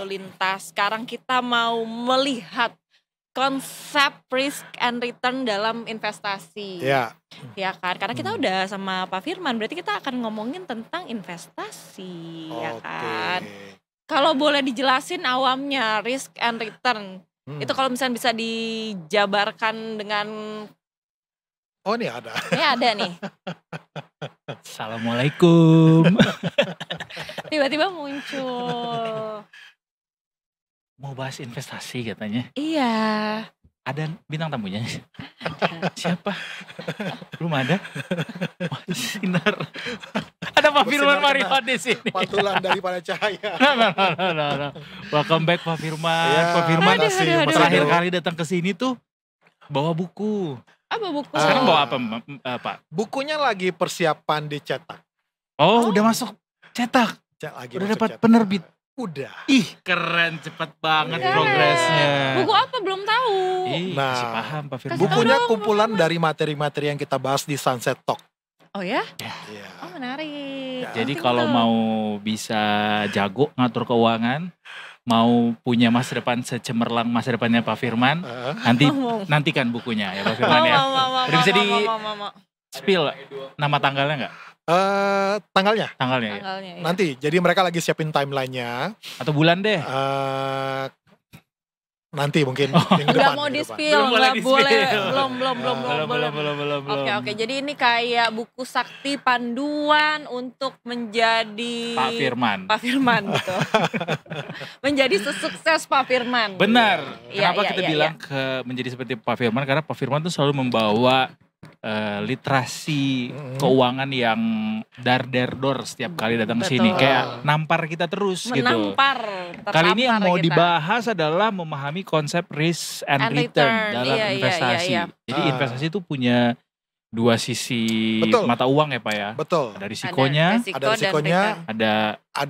lalu lintas. Sekarang kita mau melihat konsep risk and return dalam investasi. Ya. Ya kan, karena kita udah sama Pak Firman, berarti kita akan ngomongin tentang investasi, ya kan. Kalau boleh dijelasin awamnya risk and return, itu kalau misalnya bisa dijabarkan dengan Oh, ini ada. ini ada nih. Assalamualaikum. Tiba-tiba muncul. Mau bahas investasi katanya. Iya. Ada bintang tamunya? Siapa? Belum ada? Wah, sinar. Ada Pak Firman Mariwan di sini. Pantulan daripada cahaya. No. Welcome back Pak Firman. Ya, Pak Firman aduh. terakhir kali datang ke sini tuh bawa buku. Apa buku? Sekarang bawa apa Pak? Bukunya lagi persiapan dicetak. Oh, udah masuk cetak. Lagi Udah masuk dapat cetak. penerbit. Udah. Ih, keren, cepet banget Keren. progresnya. Buku apa belum tahu. Ih, Nah, masih paham Pak Firman. kasih Bukunya dong, kumpulan dari materi-materi yang kita bahas di Sunset Talk. Oh ya? Iya. Oh menarik. Jadi Penting kalau tuh. mau bisa jago ngatur keuangan, mau punya masa depan secemerlang masa depannya Pak Firman, nantikan bukunya ya Pak Firman ya. Udah bisa di spill nama tanggalnya nggak? Tanggalnya Tanggalnya ya? Tanggalnya, ya. nanti. Jadi mereka lagi siapin timelinenya. Atau bulan deh? Nanti mungkin minggu Nggak depan. mau minggu di depan. spill, Belum boleh nggak di-spill. boleh, belum. Belum. Oke. Jadi ini kayak buku sakti panduan untuk menjadi Pak Firman. gitu. Menjadi sesukses Pak Firman. Benar. Iya, Kenapa iya, kita iya, bilang menjadi seperti Pak Firman? Karena Pak Firman tuh selalu membawa literasi keuangan yang dar-der-dor setiap kali datang ke sini. Betul. Kayak nampar kita terus gitu. Menampar. Kali ini yang tertampar mau kita. dibahas adalah memahami konsep risk and And return return. dalam Iya, investasi. iya. Jadi investasi itu punya dua sisi Betul. mata uang ya Pak ya. Betul. Ada risikonya, Ada risikonya, ada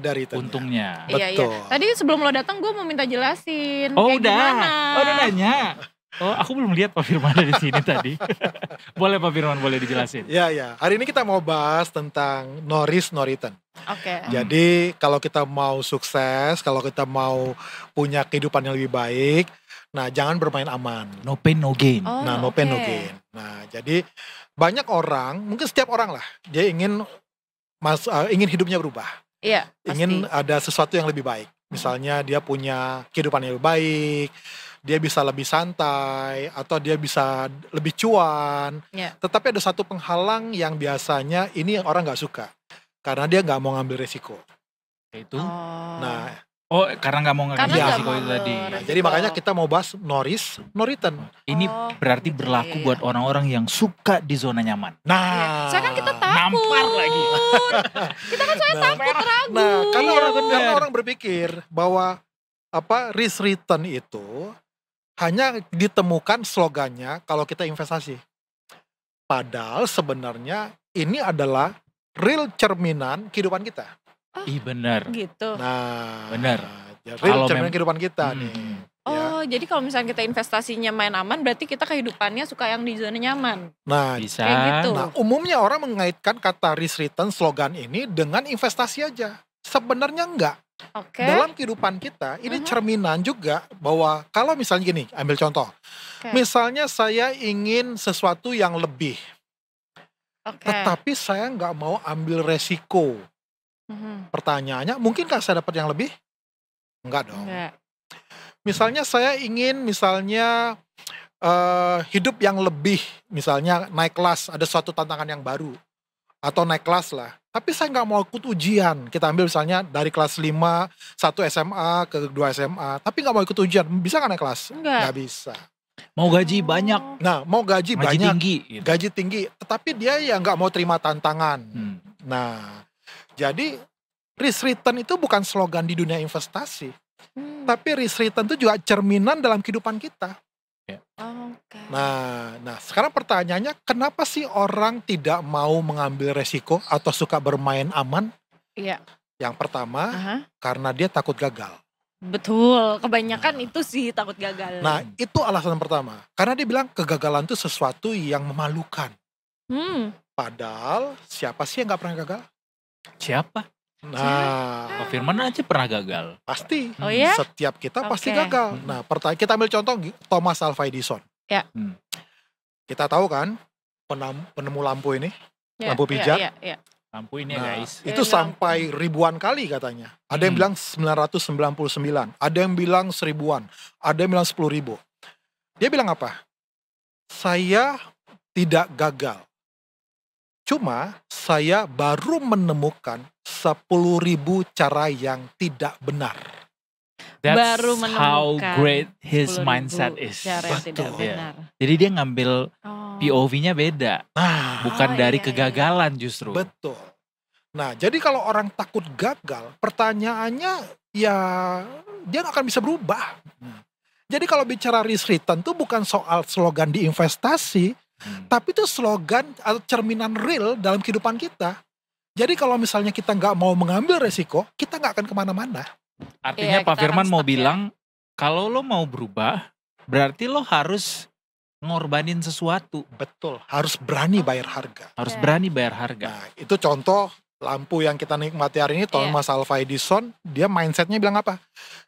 returnnya. untungnya. Iya. Betul. Tadi sebelum lo datang gue mau minta jelasin. Oh kayak udah, gimana. udah nanya. Oh aku belum lihat Pak Firman dari sini tadi. Boleh Pak Firman, boleh dijelasin. Ya. Hari ini kita mau bahas tentang no risk, no return. Oke. Jadi kalau kita mau sukses, kalau kita mau punya kehidupan yang lebih baik, nah jangan bermain aman. No pain no gain. Oh, Nah, no pain, no oke. gain. Nah, jadi banyak orang, mungkin setiap orang lah, dia ingin hidupnya berubah. Iya. Ingin Pasti. ada sesuatu yang lebih baik. Misalnya dia punya kehidupan yang lebih baik, dia bisa lebih santai, atau dia bisa lebih cuan. Iya. Tetapi ada satu penghalang yang biasanya ini yang orang nggak suka. Karena dia nggak mau ngambil resiko. Itu. Nah, Karena nggak mau Karena ngambil nggak risiko mau itu tadi. resiko. jadi makanya kita mau bahas no risk, no return. Ini Oh, berarti gitu, berlaku iya. buat orang-orang yang suka di zona nyaman. Nah, Saya kan kita takut. Nampar lagi. Kita kan soalnya takut ragu. Nah, karena Iya, benar. karena orang berpikir bahwa risk return itu hanya ditemukan slogannya kalau kita investasi. Padahal sebenarnya ini adalah real cerminan kehidupan kita. Ih benar. Gitu. Nah, Benar. ya, real Kalau cerminan mem- kehidupan kita nih. Hmm. Oh, jadi kalau misalnya kita investasinya main aman, berarti kita kehidupannya suka yang di zona nyaman. Nah, Bisa. Kayak gitu. nah, umumnya orang mengaitkan kata risk return slogan ini dengan investasi aja. Sebenarnya enggak. Oke. Dalam kehidupan kita ini Mhm. cerminan juga bahwa kalau misalnya gini, ambil contoh. Oke. Misalnya saya ingin sesuatu yang lebih, Oke. tetapi saya nggak mau ambil resiko. Mhm. Pertanyaannya, mungkinkah saya dapat yang lebih? Enggak dong. Enggak. Misalnya saya ingin hidup yang lebih, misalnya naik kelas, ada suatu tantangan yang baru. Atau naik kelas lah. Tapi saya nggak mau ikut ujian. Kita ambil misalnya dari kelas 5, 1 SMA ke 2 SMA. Tapi nggak mau ikut ujian. Bisa nggak naik kelas? Enggak. Nggak bisa. Mau gaji banyak, Nah, mau gaji gaji banyak, tinggi. Gitu. gaji tinggi. Tetapi dia ya nggak mau terima tantangan. Hmm. Nah, jadi risk return itu bukan slogan di dunia investasi. Hmm. Tapi risk return itu juga cerminan dalam kehidupan kita. Oke. Nah, sekarang pertanyaannya, kenapa sih orang tidak mau mengambil resiko atau suka bermain aman? Iya. Yang pertama, Aha. karena dia takut gagal. Betul. Kebanyakan itu sih takut gagal. Nah, itu alasan pertama. Karena dia bilang kegagalan itu sesuatu yang memalukan. Hmm. Padahal siapa sih yang gak pernah gagal? Siapa? Nah, Pak Firman aja pernah gagal. pasti. Oh ya? Setiap kita pasti Oke. gagal. Nah, kita ambil contoh Thomas Alva Edison. Ya. Kita tahu kan penemu lampu ini, lampu pijat. Ya. Lampu ini ya Nah, guys. itu sampai ribuan kali katanya. Ada yang bilang 999, ada yang bilang 1000-an, ada yang bilang 10.000. Dia bilang apa? Saya tidak gagal. Cuma saya baru menemukan 10.000 cara yang tidak benar. That's Baru how menemukan great his 10.000 mindset is. cara yang tidak Betul. benar. Jadi dia ngambil POV-nya beda. Nah, Bukan Oh, dari iya, kegagalan justru. betul. Nah, jadi kalau orang takut gagal, pertanyaannya ya dia nggak akan bisa berubah. Jadi kalau bicara risk return itu bukan soal slogan di investasi, tapi itu slogan atau cerminan real dalam kehidupan kita. Jadi kalau misalnya kita nggak mau mengambil resiko, kita nggak akan kemana-mana. Artinya Iya, Pak kita Firman akan mau stuck ya. bilang, kalau lo mau berubah, berarti lo harus ngorbanin sesuatu. Betul, harus berani bayar harga. Harus Oke. berani bayar harga. Nah, itu contoh lampu yang kita nikmati hari ini, Thomas Alva Edison, dia mindsetnya bilang apa?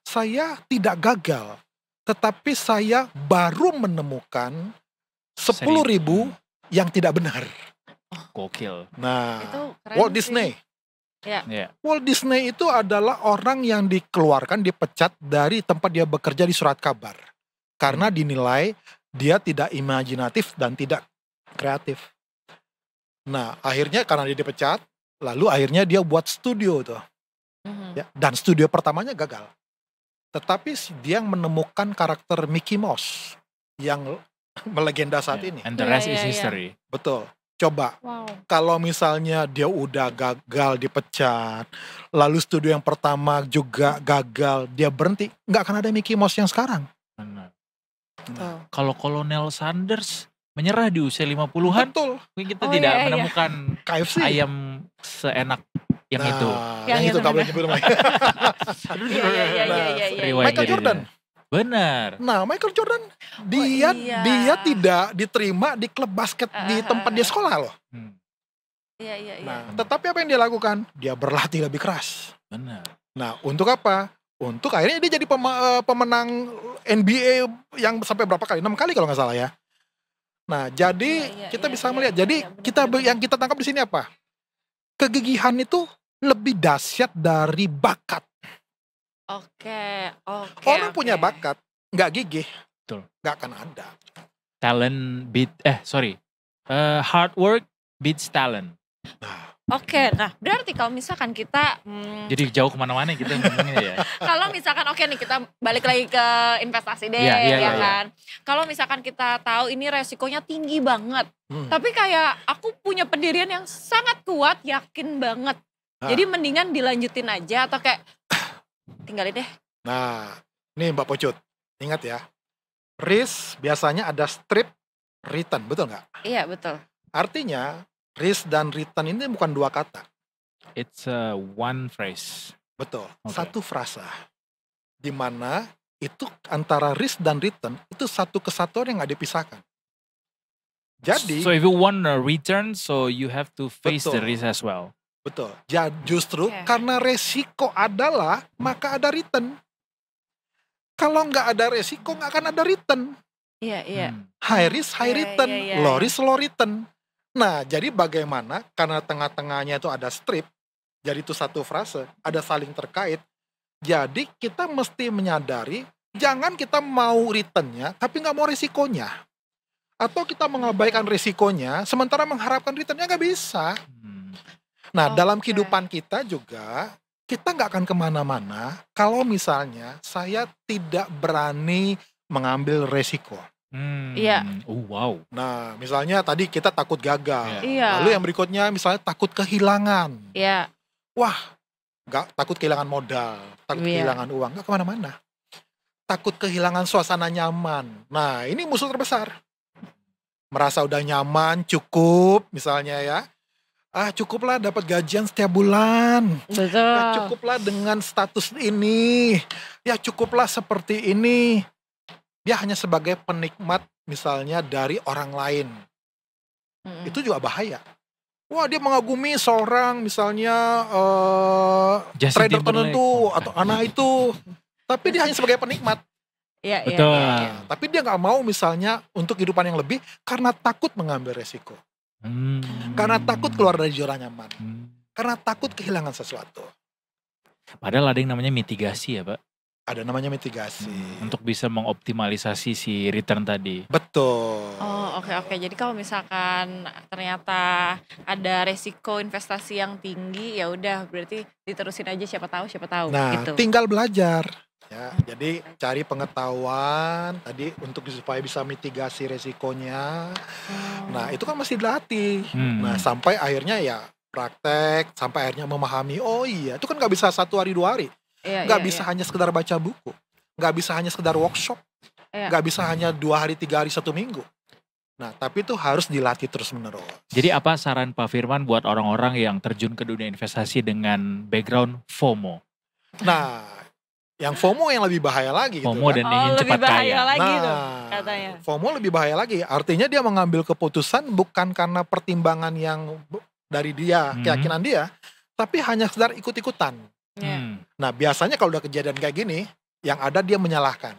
Saya tidak gagal, tetapi saya baru menemukan 10.000 yang tidak benar. Gokil. Nah, Itu keren Walt sih. Disney. Ya. Walt Disney itu adalah orang yang dikeluarkan, dipecat dari tempat dia bekerja di surat kabar. Karena dinilai dia tidak imajinatif dan tidak kreatif. Nah, akhirnya karena dia dipecat, lalu akhirnya dia buat studio tuh. Ya, dan studio pertamanya gagal. Tetapi dia yang menemukan karakter Mickey Mouse yang melegenda saat ini. And the rest Iya, is iya, iya. history. Betul. Coba, Wow. kalau misalnya dia udah gagal, dipecat, lalu studio yang pertama juga gagal, dia berhenti, nggak akan ada Mickey Mouse yang sekarang. Benar. Tuh. Kalau Kolonel Sanders menyerah di usia 50-an, Betul, mungkin kita Oh, tidak iya, iya. menemukan KFC. ayam seenak yang itu. Yang itu nggak boleh nyebut namanya. Iya. Riwayat Michael jadinya. Jordan. Benar. Nah, Michael Jordan, dia iya. dia tidak diterima di klub basket di tempat dia sekolah loh. Iya. Nah, tetapi apa yang dia lakukan? Dia berlatih lebih keras. Benar. Nah, untuk apa? Untuk akhirnya dia jadi pemenang NBA yang sampai berapa kali? 6 kali kalau nggak salah ya. Nah, jadi kita bisa melihat. Jadi yang kita tangkap di sini apa? Kegigihan itu lebih dahsyat dari bakat. Oke. Orang punya bakat, nggak gigih, Betul. nggak akan ada. Talent hard work beats talent. Oke, nah berarti kalau misalkan kita Jadi jauh kemana-mana kita ngomongnya ya. kalau misalkan nih kita balik lagi ke investasi deh, Iya, kan. Kalau misalkan kita tahu ini resikonya tinggi banget, tapi kayak aku punya pendirian yang sangat kuat, yakin banget. Jadi mendingan dilanjutin aja atau kayak tinggalin deh. Nah, nih Mbak Pocut, ingat ya, risk biasanya ada strip return, betul nggak? Iya betul. Artinya risk dan return ini bukan dua kata, It's one phrase. betul, Oke. satu frasa, di mana itu antara risk dan return itu satu kesatuan yang nggak dipisahkan. Jadi, So if you want a return, so you have to face the Betul. risk as well. betul, justru Oke. karena resiko adalah maka ada return. Kalau nggak ada resiko nggak akan ada return. Iya. High risk, high Iya, return. iya. Low risk, low return. Nah, jadi bagaimana? Karena tengah-tengahnya itu ada strip, jadi itu satu frase, ada saling terkait. Jadi kita mesti menyadari, jangan kita mau returnnya, tapi nggak mau risikonya. Atau kita mengabaikan risikonya, sementara mengharapkan returnnya nggak bisa. Nah, dalam Oke. kehidupan kita juga, kita nggak akan kemana-mana kalau misalnya saya tidak berani mengambil resiko. Iya. Oh wow. Nah, misalnya tadi kita takut gagal. Iya. Lalu yang berikutnya misalnya takut kehilangan. Iya. Nggak takut kehilangan modal, takut Iya. kehilangan uang, nggak kemana-mana. Takut kehilangan suasana nyaman. Nah, ini musuh terbesar. Merasa udah nyaman, cukup misalnya ya. Cukuplah dapat gajian setiap bulan. Betul. Cukuplah dengan status ini. Ya cukuplah seperti ini. Dia hanya sebagai penikmat misalnya dari orang lain. Itu juga bahaya. Wah, dia mengagumi seorang misalnya Justin trader Timberlake. tertentu atau anak itu, tapi dia hanya sebagai penikmat. Iya, Betul. Tapi dia nggak mau misalnya untuk kehidupan yang lebih karena takut mengambil resiko, karena takut keluar dari zona nyaman, karena takut kehilangan sesuatu. Padahal ada yang namanya mitigasi ya Pak. Ada namanya mitigasi. Untuk bisa mengoptimalisasi si return tadi. Betul. Oh, oke. Jadi kalau misalkan ternyata ada resiko investasi yang tinggi, ya udah berarti diterusin aja, siapa tahu Nah, gitu. tinggal belajar. Ya, jadi cari pengetahuan tadi untuk supaya bisa mitigasi resikonya. Nah, itu kan masih dilatih. Nah, sampai akhirnya ya praktek, sampai akhirnya memahami, oh iya, itu kan nggak bisa 1 hari 2 hari. Nggak bisa hanya sekedar baca buku, nggak bisa hanya sekedar workshop, nggak bisa hanya 2 hari 3 hari 1 minggu. Nah, tapi itu harus dilatih terus menerus. Jadi apa saran Pak Firman buat orang-orang yang terjun ke dunia investasi dengan background FOMO? Nah, yang FOMO yang lebih bahaya lagi gitu FOMO kan. dan ingin cepat lebih bahaya kaya. lagi tuh Nah, katanya. FOMO lebih bahaya lagi. Artinya dia mengambil keputusan bukan karena pertimbangan yang dari dia, keyakinan dia, tapi hanya sekedar ikut-ikutan. Nah, biasanya kalau udah kejadian kayak gini, yang ada dia menyalahkan.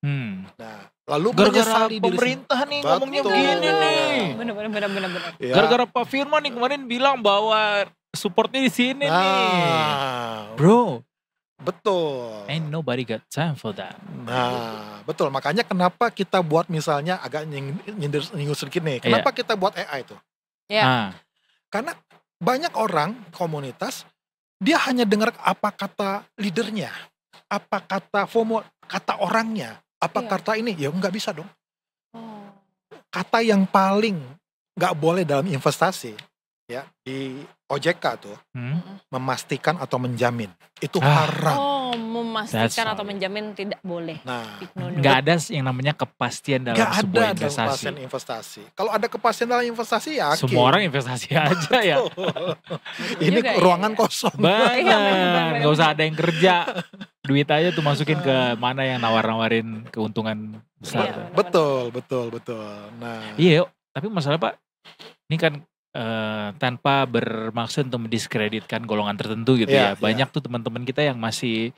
Nah, lalu Gara-gara menyesali pemerintah nih ngomongnya Betul. begini nih. Bener. Ya. Gara-gara Pak Firman nih kemarin bilang bahwa supportnya di sini nih. Nah, Bro, betul. ain't nobody got time for that. Nah, betul. Makanya kenapa kita buat misalnya agak nyindir sedikit nih. Kenapa kita buat AI itu? Karena banyak orang komunitas dia hanya dengar apa kata leadernya, apa kata FOMO, kata orangnya, apa kata ini, ya nggak bisa dong. Kata yang paling nggak boleh dalam investasi, ya di OJK tuh, memastikan atau menjamin, itu haram. Oh, memastikan atau menjamin tidak boleh. Nah, nggak ada yang namanya kepastian dalam sebuah investasi. Dalam kepastian investasi. Kalau ada kepastian dalam investasi ya semua orang investasi aja ya. Ini juga, ruangan kosong. Benar, nggak usah ada yang kerja. Duit aja tuh masukin ke mana yang nawar-nawarin keuntungan besar. Betul. Nah, iya, tapi masalah Pak, ini kan tanpa bermaksud untuk mendiskreditkan golongan tertentu gitu ya. Banyak tuh teman-teman kita yang masih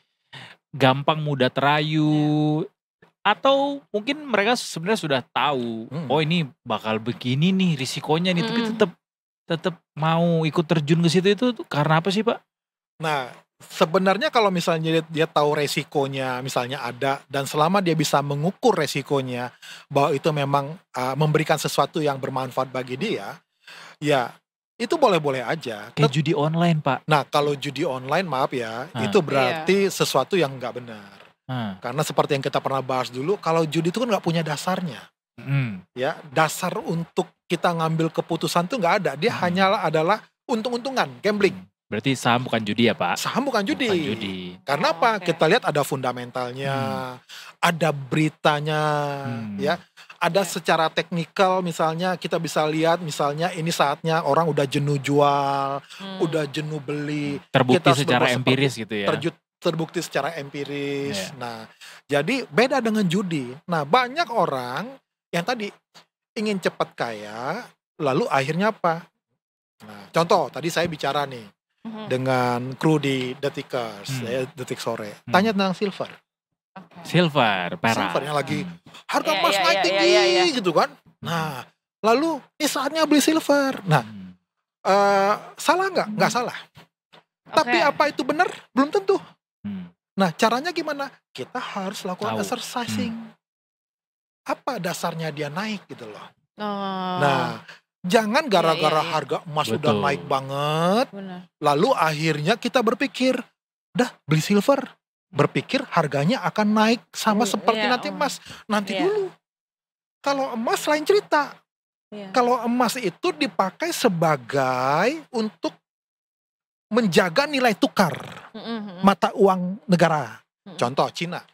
gampang mudah terayu, atau mungkin mereka sebenarnya sudah tahu, oh ini bakal begini nih risikonya nih, tapi tetap mau ikut terjun ke situ, itu karena apa sih Pak? Nah, sebenarnya kalau misalnya dia tahu resikonya misalnya ada, dan selama dia bisa mengukur resikonya bahwa itu memang memberikan sesuatu yang bermanfaat bagi dia, ya itu boleh-boleh aja. Kayak judi online Pak. Nah, kalau judi online maaf ya, itu berarti sesuatu yang nggak benar. Karena seperti yang kita pernah bahas dulu, kalau judi itu kan nggak punya dasarnya. Ya, dasar untuk kita ngambil keputusan tuh nggak ada. Dia hanyalah adalah untung-untungan, gambling. Berarti saham bukan judi ya Pak? Saham bukan judi. Karena apa? Kita lihat ada fundamentalnya, ada beritanya, ya. Ada secara teknikal misalnya kita bisa lihat misalnya ini saatnya orang udah jenuh jual, udah jenuh beli. Terbukti secara empiris gitu ya? Terbukti secara empiris. Nah, jadi beda dengan judi. Nah, banyak orang yang tadi ingin cepat kaya, lalu akhirnya apa? Nah, contoh tadi saya bicara nih dengan kru di Detikers, Detik Sore. Tanya tentang silver. Silver, perak. Silver yang lagi harga emas naik tinggi gitu kan. Nah, lalu ini saatnya beli silver. Nah, salah nggak? Nggak salah. Tapi apa itu benar? Belum tentu. Nah, caranya gimana? Kita harus lakukan exercising. Apa dasarnya dia naik gitu loh. Nah, jangan gara-gara harga emas udah naik banget, lalu akhirnya kita berpikir, dah beli silver. Berpikir harganya akan naik sama seperti nanti emas. Nanti dulu. Kalau emas lain cerita. Kalau emas itu dipakai sebagai untuk menjaga nilai tukar mata uang negara. Contoh Cina.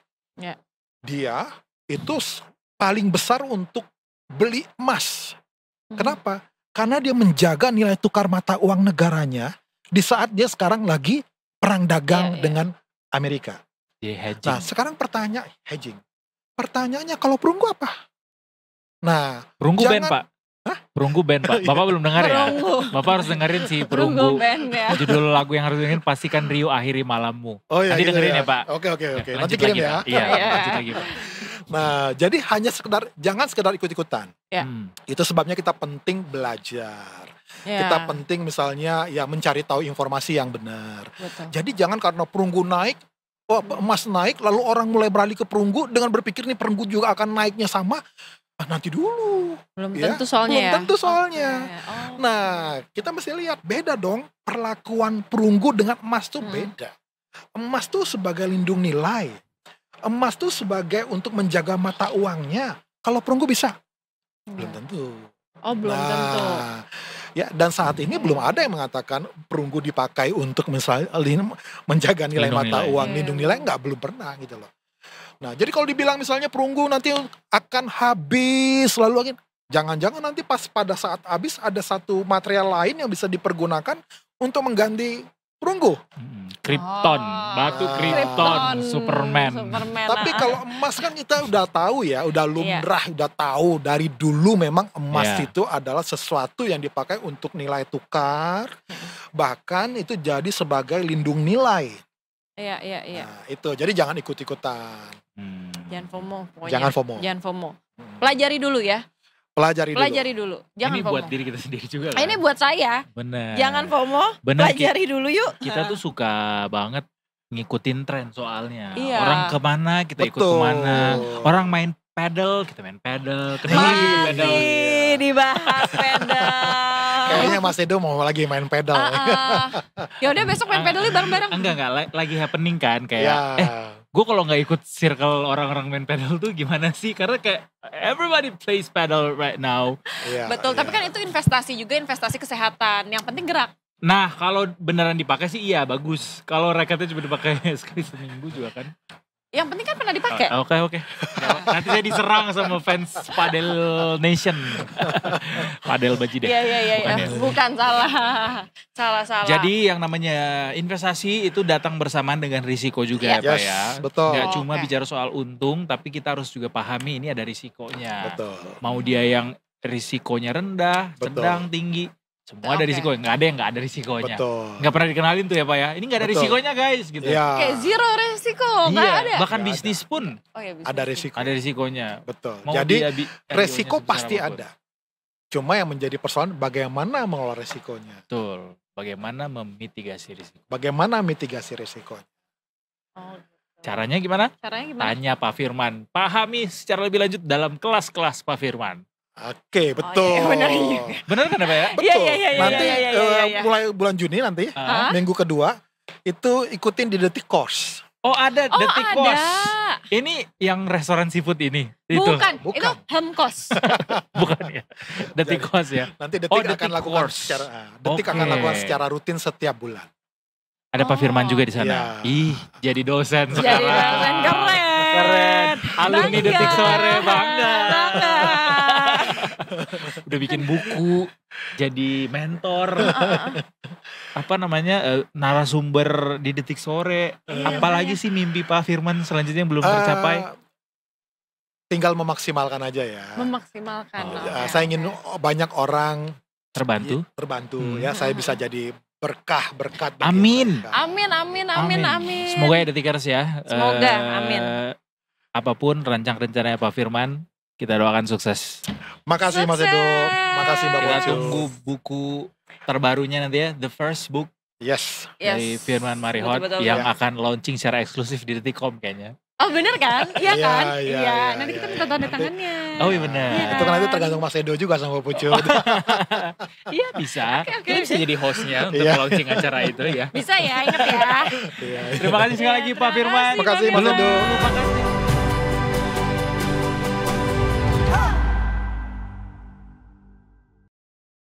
Dia itu paling besar untuk beli emas. Kenapa? Karena dia menjaga nilai tukar mata uang negaranya di saat dia sekarang lagi perang dagang dengan Amerika. Nah, sekarang hedging. Pertanyaannya kalau perunggu apa? Nah, perunggu Ben Pak. Perunggu band Pak. Bapak belum dengar ya? Bapak harus dengerin si Perunggu. Band ya. Judul lagu yang harus dengerin Pastikan Rio Akhiri Malammu. Oh iya, nanti gitu dengerin ya. ya Pak. Oke. Ya, Nanti kirim ya. Iya, lanjut lagi Pak. Nah, jadi jangan sekedar ikut-ikutan. Ya. Itu sebabnya kita penting belajar. Ya. Kita penting misalnya ya mencari tahu informasi yang benar. Betul. Jadi jangan karena perunggu naik, emas naik, lalu orang mulai beralih ke perunggu dengan berpikir nih perunggu juga akan naiknya sama. Nanti dulu. Belum ya. tentu soalnya Belum ya. tentu soalnya. Oh. Nah, kita mesti lihat beda dong perlakuan perunggu dengan emas tuh beda. Emas tuh sebagai lindung nilai. Emas tuh sebagai untuk menjaga mata uangnya. Kalau perunggu bisa? Belum tentu. Oh, belum tentu. Ya, dan saat ini belum ada yang mengatakan perunggu dipakai untuk misalnya menjaga nilai mata uang, lindung nilai, belum pernah gitu loh. Nah, jadi kalau dibilang misalnya perunggu nanti akan habis lalu jangan-jangan nanti pas pada saat habis ada satu material lain yang bisa dipergunakan untuk mengganti perunggu. Krypton, batu Krypton, Superman. Tapi kalau emas kan kita udah tahu ya, udah lumrah, udah tahu dari dulu memang emas itu adalah sesuatu yang dipakai untuk nilai tukar, bahkan itu jadi sebagai lindung nilai. Iya. Nah, itu jadi jangan ikut-ikutan. Jangan FOMO. Pokoknya. Jangan FOMO. Pelajari dulu ya. Pelajari dulu. Jangan ini FOMO. buat diri kita sendiri juga kan? Ini buat saya. Bener. Jangan FOMO. Pelajari dulu yuk. Kita tuh suka banget ngikutin tren soalnya. Iya. Orang kemana kita ikut kemana. Orang main pedal, kita main pedal. Masih dibahas pedal. Kayaknya Mas Edo mau lagi main pedal. Ya udah besok main pedal bareng-bareng. Enggak, lagi happening kan kayak gue kalau nggak ikut circle orang-orang main pedal tuh gimana sih? Karena kayak everybody plays pedal right now. Betul, tapi kan itu investasi juga, investasi kesehatan. Yang penting gerak. Nah, kalau beneran dipakai sih iya bagus. Kalau raketnya cuma dipakai sekali seminggu juga kan. Yang penting kan pernah dipakai. Oke. Nanti saya diserang sama fans Padel Nation. Padel Bajide. Iya. Bukan salah. Salah. Jadi yang namanya investasi itu datang bersamaan dengan risiko juga ya Pak ya. Betul. Gak cuma bicara soal untung, tapi kita harus juga pahami ini ada risikonya. Betul. Mau dia yang risikonya rendah, sedang, tinggi. Semua ada risiko, nggak ada yang nggak ada risikonya. Betul. Nggak pernah dikenalin tuh ya Pak ya. Ini nggak ada risikonya guys gitu. Kayak zero resiko, nggak ada. Bahkan bisnis pun ada risiko. Ada risikonya. Betul. Jadi resiko pasti ada. Cuma yang menjadi persoalan bagaimana mengelola resikonya. Betul. Bagaimana memitigasi risiko. Bagaimana mitigasi risikonya. Caranya gimana? Tanya Pak Firman. Pahami secara lebih lanjut dalam kelas-kelas Pak Firman. Oke, betul. Benar kan Pak ya? Betul. Nanti mulai bulan Juni nanti, minggu kedua, itu ikutin di Detik Course. Oh ada Detik Course. Ini yang restoran seafood ini? Bukan. Itu Helm Course. Bukan ya? Detik Course ya? Nanti Detik akan lakukan akan lakukan secara rutin setiap bulan. Ada Pak Firman juga di sana. Ih, jadi dosen sekarang. Jadi dosen keren. Alumni Detik Sore bangga. Udah bikin buku, jadi mentor, narasumber di Detik Sore. Apalagi sih mimpi Pak Firman selanjutnya yang belum tercapai? Tinggal memaksimalkan aja ya. Saya ingin banyak orang terbantu ya. Saya bisa jadi berkat. Amin. Semoga ya Detikers ya. Semoga, amin. Apapun rencananya Pak Firman, kita doakan sukses. Makasih Mas Edo, makasih Mbak Kita tunggu buku terbarunya nanti ya, The First Book. Yes. Dari Firman Marihot yang akan launching secara eksklusif di Detikcom kayaknya. Oh bener kan? Iya kan? Iya. Nanti kita minta tanda tangannya. Oh iya benar. Itu kan nanti tergantung Mas Edo juga sama Pucu. Iya bisa. Kita bisa jadi hostnya untuk launching acara itu ya. Bisa ya, ingat ya. Iya. Terima kasih sekali lagi Pak Firman. Terima kasih Mas Edo. Terima kasih.